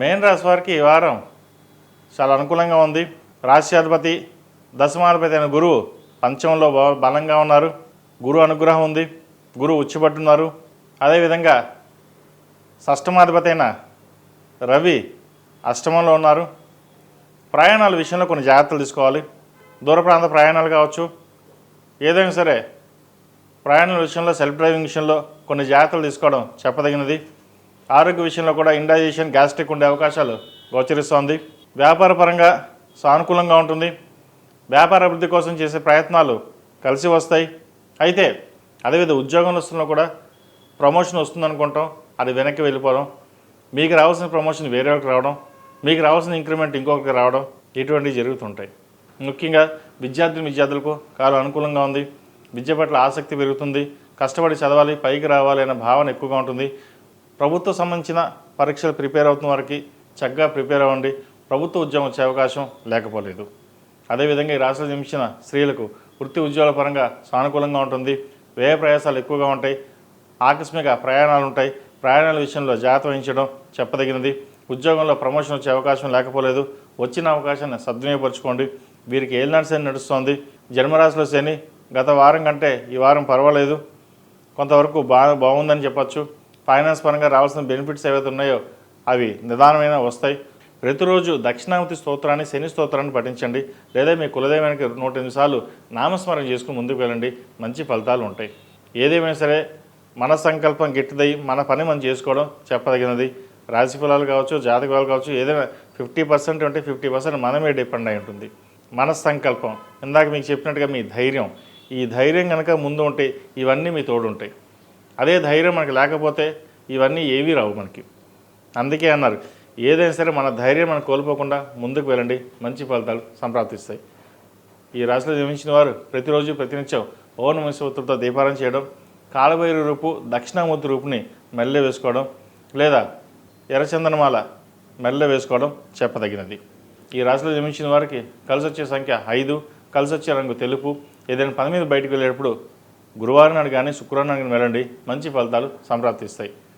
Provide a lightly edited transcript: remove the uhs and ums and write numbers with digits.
మేన్ రాశి వారికి ఈ వారం చాలా అనుకూలంగా ఉంది. రాశ్యాధిపతి దశమాధిపతి అయిన గురువు పంచమంలో బలంగా ఉన్నారు. గురు అనుగ్రహం ఉంది. గురువు ఉచ్చిపట్టున్నారు. అదేవిధంగా షష్టమాధిపతి అయిన రవి అష్టమంలో ఉన్నారు. ప్రయాణాల విషయంలో కొన్ని జాగ్రత్తలు తీసుకోవాలి. దూర ప్రాంత ప్రయాణాలు కావచ్చు, ఏదైనా సరే ప్రయాణాల విషయంలో సెల్ఫ్ డ్రైవింగ్ విషయంలో కొన్ని జాగ్రత్తలు తీసుకోవడం చెప్పదగినది. ఆరోగ్య విషయంలో కూడా ఇండైజెషన్, గ్యాస్ట్రిక్ ఉండే అవకాశాలు గోచరిస్తోంది. వ్యాపార పరంగా సానుకూలంగా ఉంటుంది. వ్యాపార అభివృద్ధి కోసం చేసే ప్రయత్నాలు కలిసి వస్తాయి. అయితే అదేవిధంగా ఉద్యోగస్తుల్లో కూడా ప్రమోషన్ వస్తుందనుకుంటాం, అది వెనక్కి వెళ్ళిపోవడం, మీకు రావాల్సిన ప్రమోషన్ వేరే ఒకరికి రావడం, మీకు రావాల్సిన ఇంక్రిమెంట్ ఇంకొకరికి రావడం, ఇటువంటివి జరుగుతుంటాయి. ముఖ్యంగా విద్యార్థులకు చాలా అనుకూలంగా ఉంది. విద్య పట్ల ఆసక్తి పెరుగుతుంది. కష్టపడి చదవాలి, పైకి రావాలి అనే భావన ఎక్కువగా ఉంటుంది. ప్రభుత్వ సంబంధించిన పరీక్షలు ప్రిపేర్ అవుతున్న వారికి చక్కగా ప్రిపేర్ అవ్వండి. ప్రభుత్వ ఉద్యోగం వచ్చే అవకాశం లేకపోలేదు. అదేవిధంగా ఈ రాష్ట్రంలో జన్మించిన స్త్రీలకు వృత్తి ఉద్యోగాల పరంగా సానుకూలంగా ఉంటుంది. వ్యయ ప్రయాసాలు ఎక్కువగా ఉంటాయి. ఆకస్మిక ప్రయాణాలు ఉంటాయి. ప్రయాణాల విషయంలో జాగ్రత్త వహించడం చెప్పదగినది. ఉద్యోగంలో ప్రమోషన్ వచ్చే అవకాశం లేకపోలేదు. వచ్చిన అవకాశాన్ని సద్వినియోగపరచుకోండి. వీరికి ఏలినాటి శని నడుస్తోంది. జన్మరాశిలో శని గత వారం కంటే ఈ వారం పర్వాలేదు, కొంతవరకు బాగుందని చెప్పచ్చు. ఫైనాన్స్ పరంగా రావాల్సిన బెనిఫిట్స్ ఏవైతే ఉన్నాయో అవి నిదానమైన వస్తాయి. ప్రతిరోజు దక్షిణామూర్తి స్తోత్రాన్ని, శని స్తోత్రాన్ని పఠించండి. లేదా మీ కులదైవానికి 108 సార్లు నామస్మరణ చేసుకుని ముందుకు వెళ్ళండి. మంచి ఫలితాలు ఉంటాయి. ఏదేమైనా సరే మన సంకల్పం గట్టిదై మన పని మనం చేసుకోవడం చెప్పదగినది. రాశి ఫలాలు కావచ్చు, జాతక ఫలాలు కావచ్చు, ఏదైనా 50% ఉంటే 50% మనమే డిపెండ్ అయి ఉంటుంది. మన సంకల్పం, ఇందాక మీకు చెప్పినట్టుగా మీ ధైర్యం, ఈ ధైర్యం కనుక ముందు ఉంటే ఇవన్నీ మీ తోడు ఉంటాయి. అదే ధైర్యం మనకు లేకపోతే ఇవన్నీ ఏవీ రావు మనకి. అందుకే అన్నారు, ఏదైనా సరే మన ధైర్యం మనం కోల్పోకుండా ముందుకు వెళ్ళండి, మంచి ఫలితాలు సంప్రాప్తిస్తాయి. ఈ రాశిలో జన్మించిన వారు ప్రతిరోజు ప్రతినిత్యం ఓం నమః శివాయతో దీపారాధన చేయడం, కాలభైరవ రూపు దక్షిణామూర్తి రూపుని మెల్ల వేసుకోవడం, లేదా ఎర్రచందనమాల మెల్ల వేసుకోవడం చెప్పదగినది. ఈ రాశిలో జన్మించిన వారికి కలిసి వచ్చే సంఖ్య 5, కలిసి వచ్చే రంగు తెలుపు. ఏదైనా పని మీద బయటకు వెళ్ళేటప్పుడు గురువారం నాడు కానీ శుక్రవారం నాడు కానీ వెళ్ళండి, మంచి ఫలితాలు సంప్రాప్తిస్తాయి.